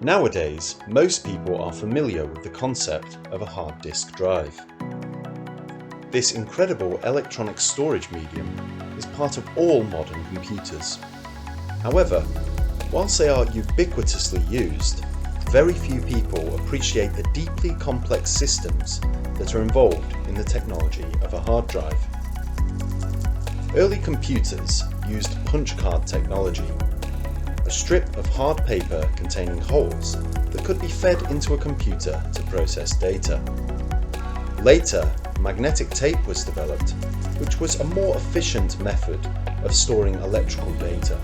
Nowadays, most people are familiar with the concept of a hard disk drive. This incredible electronic storage medium is part of all modern computers. However, whilst they are ubiquitously used, very few people appreciate the deeply complex systems that are involved in the technology of a hard drive. Early computers used punch card technology, a strip of hard paper containing holes that could be fed into a computer to process data. Later, magnetic tape was developed, which was a more efficient method of storing electrical data.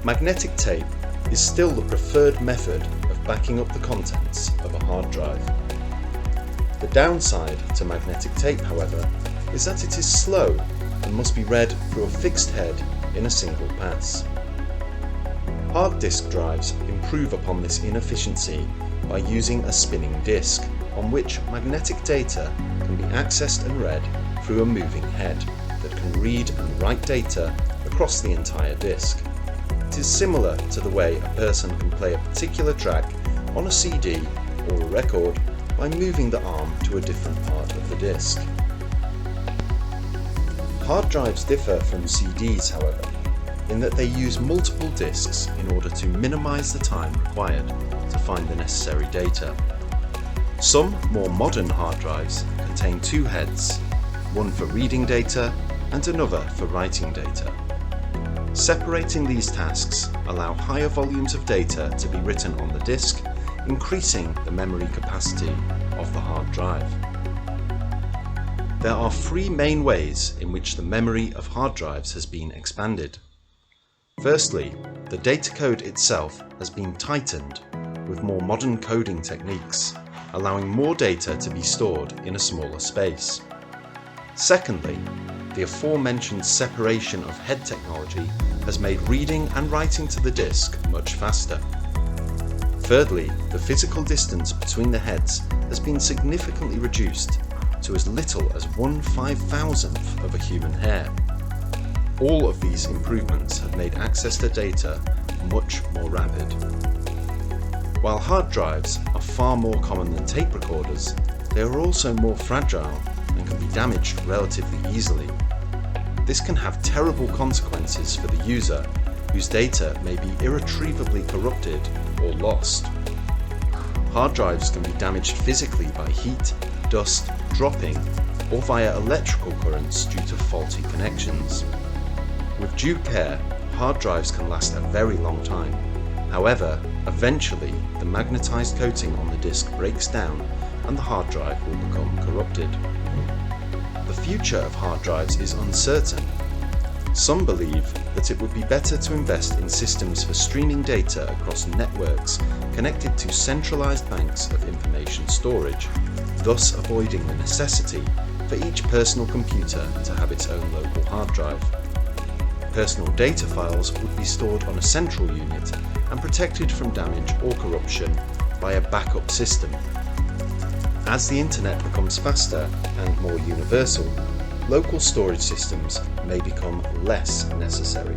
Magnetic tape is still the preferred method of backing up the contents of a hard drive. The downside to magnetic tape, however, is that it is slow and must be read through a fixed head in a single pass. Hard disk drives improve upon this inefficiency by using a spinning disk on which magnetic data can be accessed and read through a moving head that can read and write data across the entire disk. It is similar to the way a person can play a particular track on a CD or a record by moving the arm to a different part of the disk. Hard drives differ from CDs, however, in that they use multiple disks in order to minimize the time required to find the necessary data. Some more modern hard drives contain two heads, one for reading data and another for writing data. Separating these tasks allow higher volumes of data to be written on the disk, increasing the memory capacity of the hard drive. There are three main ways in which the memory of hard drives has been expanded. Firstly, the data code itself has been tightened with more modern coding techniques, allowing more data to be stored in a smaller space. Secondly, the aforementioned separation of head technology has made reading and writing to the disk much faster. Thirdly, the physical distance between the heads has been significantly reduced to as little as 1/5000th of a human hair. All of these improvements have made access to data much more rapid. While hard drives are far more common than tape recorders, they are also more fragile and can be damaged relatively easily. This can have terrible consequences for the user, whose data may be irretrievably corrupted or lost. Hard drives can be damaged physically by heat, dust, dropping, or via electrical currents due to faulty connections. With due care, hard drives can last a very long time. However, eventually the magnetized coating on the disk breaks down and the hard drive will become corrupted. The future of hard drives is uncertain. Some believe that it would be better to invest in systems for streaming data across networks connected to centralized banks of information storage, thus avoiding the necessity for each personal computer to have its own local hard drive. Personal data files would be stored on a central unit and protected from damage or corruption by a backup system. As the internet becomes faster and more universal, local storage systems may become less necessary.